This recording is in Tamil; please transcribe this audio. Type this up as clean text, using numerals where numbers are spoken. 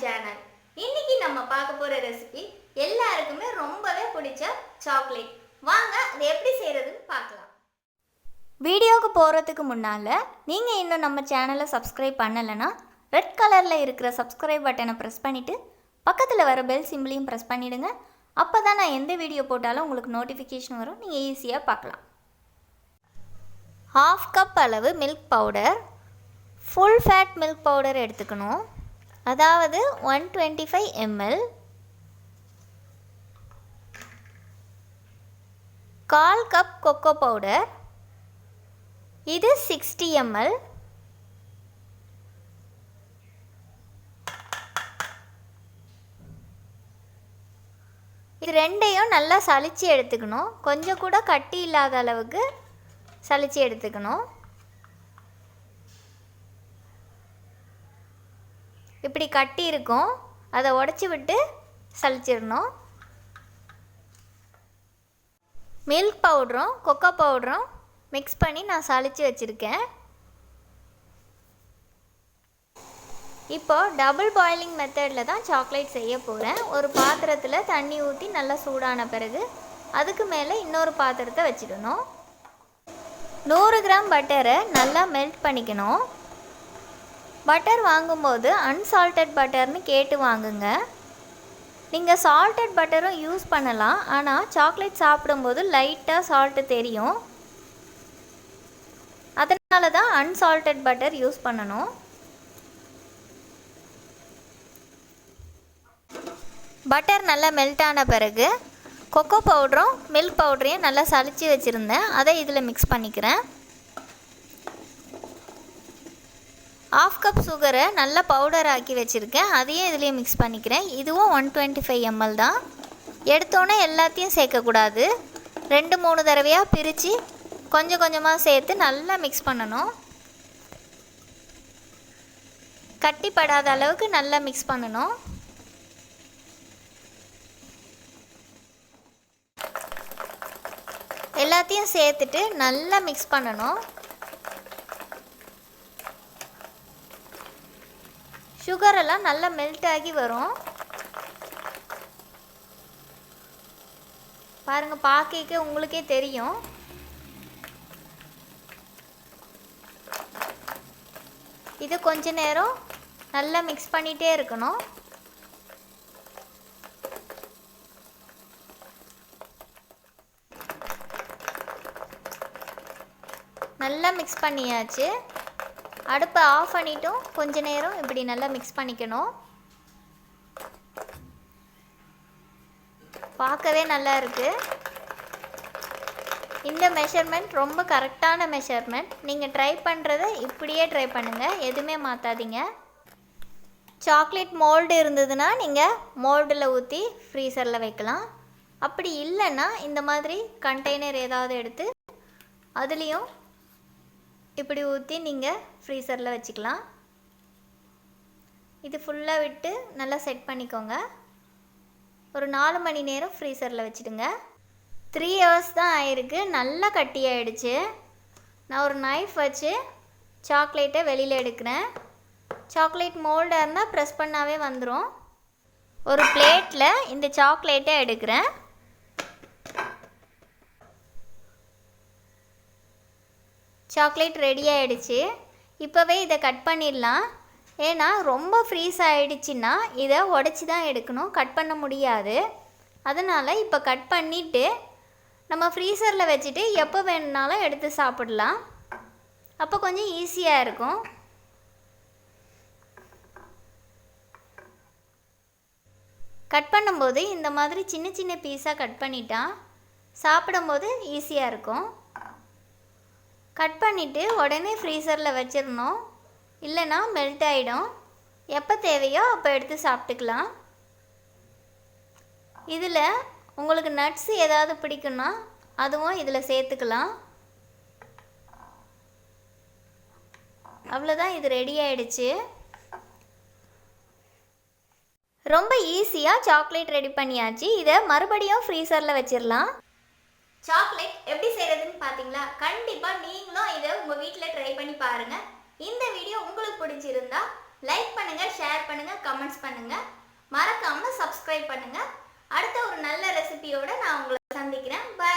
சேனல். இன்னைக்கு நம்ம பார்க்க போற ரெசிபி எல்லாருக்குமே ரொம்பவே பிடிச்ச சாக்லேட். வாங்க அது எப்படி செய்யறதுன்னு பார்க்கலாம். வீடியோக்கு போகிறதுக்கு முன்னால் நீங்கள் இன்னும் நம்ம சேனலை சப்ஸ்கிரைப் பண்ணலைன்னா ரெட் கலரில் இருக்கிற சப்ஸ்கிரைப் பட்டனை ப்ரெஸ் பண்ணிவிட்டு பக்கத்தில் வர பெல் சிம்பிளையும் ப்ரெஸ் பண்ணிவிடுங்க. அப்போ தான் நான் எந்த வீடியோ போட்டாலும் உங்களுக்கு நோட்டிஃபிகேஷன் வரும், நீங்கள் ஈஸியாக பார்க்கலாம். 1/2 கப் அளவு milk powder, full fat milk powder எடுத்துக்கணும், அதாவது 125 ml. 1/4 கப் கொக்கோ பவுடர், இது 60 ml. இது ரெண்டையும் நல்லா சலிச்சு எடுத்துக்கணும். கொஞ்சம் கூட கட்டி இல்லாத அளவுக்கு சலிச்சு எடுத்துக்கணும். இப்படி கட்டி இருக்கும், அதை உடச்சி விட்டு சலிச்சிடணும். மில்க் பவுடரும் கொக்கோ பவுடரும் மிக்ஸ் பண்ணி நான் சலிச்சு வச்சுருக்கேன். இப்போ டபுள் பாயிலிங் மெத்தடில் தான் சாக்லேட் செய்ய போகிறேன். ஒரு பாத்திரத்தில் தண்ணி ஊற்றி நல்லா சூடான பிறகு அதுக்கு மேலே இன்னொரு பாத்திரத்தை வச்சிடணும். 100 கிராம் பட்டரை நல்லா மெல்ட் பண்ணிக்கணும். பட்டர் வாங்கும்போது அன்சால்டட் பட்டர்னு கேட்டு வாங்குங்க. நீங்கள் சால்டட் பட்டரும் யூஸ் பண்ணலாம், ஆனால் சாக்லேட் சாப்பிடும்போது லைட்டாக சால்ட்டு தெரியும். அதனால தான் அன்சால்டட் பட்டர் யூஸ் பண்ணணும். பட்டர் நல்லா மெல்ட் ஆன பிறகு கொக்கோ பவுடரும் மில்க் பவுடரையும் நல்லா சலிச்சு வச்சுருந்தேன், அதை இதில் மிக்ஸ் பண்ணிக்கிறேன். 1/2 கப் சுகரை நல்லா பவுடர் ஆக்கி வச்சுருக்கேன், அதையும் இதுலேயும் மிக்ஸ் பண்ணிக்கிறேன். இதுவும் 125 ml தான். எடுத்தோன்னே எல்லாத்தையும் சேர்க்கக்கூடாது, 2-3 தடவையாக பிரித்து கொஞ்சம் கொஞ்சமாக சேர்த்து நல்லா மிக்ஸ் பண்ணணும். கட்டிப்படாத அளவுக்கு நல்லா மிக்ஸ் பண்ணணும். எல்லாத்தையும் சேர்த்துட்டு நல்லா மிக்ஸ் பண்ணணும். சுகரெல்லாம் நல்லா மெல்ட் ஆகி வரும். பாருங்கள், பார்க்க உங்களுக்கே தெரியும். இது கொஞ்ச நேரம் நல்லா மிக்ஸ் பண்ணிகிட்டே இருக்கணும். நல்லா மிக்ஸ் பண்ணியாச்சு. அடுப்பை ஆஃப் பண்ணிட்டும் கொஞ்ச நேரம் இப்படி நல்லா மிக்ஸ் பண்ணிக்கணும். பார்க்கவே நல்லா இருக்குது. இந்த மெஷர்மெண்ட் ரொம்ப கரெக்டான மெஷர்மெண்ட். நீங்கள் ட்ரை பண்ணுறதை இப்படியே ட்ரை பண்ணுங்கள், எதுவுமே மாற்றாதீங்க. சாக்லேட் மோல்டு இருந்ததுன்னா நீங்கள் மோல்டில் ஊற்றி ஃப்ரீசரில் வைக்கலாம். அப்படி இல்லைன்னா இந்த மாதிரி கண்டெய்னர் ஏதாவது எடுத்து அதுலேயும் இப்படி ஊற்றி நீங்கள் ஃப்ரீசரில் வச்சுக்கலாம். இது ஃபுல்லாக விட்டு நல்லா செட் பண்ணிக்கோங்க. ஒரு 4 மணி நேரம் ஃப்ரீசரில் வச்சுடுங்க. 3 hours தான் ஆயிருக்கு, நல்லா கட்டி ஆகிடுச்சு. நான் ஒரு நைஃப் வச்சு சாக்லேட்டை வெளியில் எடுக்கிறேன். சாக்லேட் மோல்டாக இருந்தால் ப்ரெஸ் பண்ணாவே வந்துடும். ஒரு பிளேட்டில் இந்த சாக்லேட்டை எடுக்கிறேன். சாக்லேட் ரெடி ஆகிடுச்சு. இப்போவே இதை கட் பண்ணிடலாம். ஏன்னா ரொம்ப ஃப்ரீஸ் ஆகிடுச்சின்னா இதை உடச்சி தான் எடுக்கணும், கட் பண்ண முடியாது. அதனால் இப்போ கட் பண்ணிவிட்டு நம்ம ஃப்ரீசரில் வச்சுட்டு எப்போ வேணுனாலும் எடுத்து சாப்பிடலாம். அப்போ கொஞ்சம் ஈஸியாக இருக்கும். கட் பண்ணும்போது இந்த மாதிரி சின்ன சின்ன பீஸாக கட் பண்ணிட்டா சாப்பிடும்போது ஈஸியாக இருக்கும். கட் பண்ணிவிட்டு உடனே ஃப்ரீசரில் வச்சிடணும், இல்லைன்னா மெல்ட் ஆகிடும். எப்போ தேவையோ அப்போ எடுத்து சாப்பிட்டுக்கலாம். இதில் உங்களுக்கு நட்ஸ் ஏதாவது பிடிக்குன்னா அதுவும் இதில் சேர்த்துக்கலாம். அவ்வளோதான், இது ரெடி ஆகிடுச்சு. ரொம்ப ஈஸியாக சாக்லேட் ரெடி பண்ணியாச்சு. இதை மறுபடியும் ஃப்ரீசரில் வச்சிடலாம். சாக்லேட் எப்படி செய்கிறதுன்னு பார்த்தீங்களா? கண்டிப்பாக நீங்களும் இதை உங்கள் வீட்டில் ட்ரை பண்ணி பாருங்கள். இந்த வீடியோ உங்களுக்கு பிடிச்சிருந்தா லைக் பண்ணுங்கள், ஷேர் பண்ணுங்கள், கமெண்ட்ஸ் பண்ணுங்கள். மறக்காமல் சப்ஸ்கிரைப் பண்ணுங்கள். அடுத்த ஒரு நல்ல ரெசிபியோடு நான் உங்களை சந்திக்கிறேன். பாய்.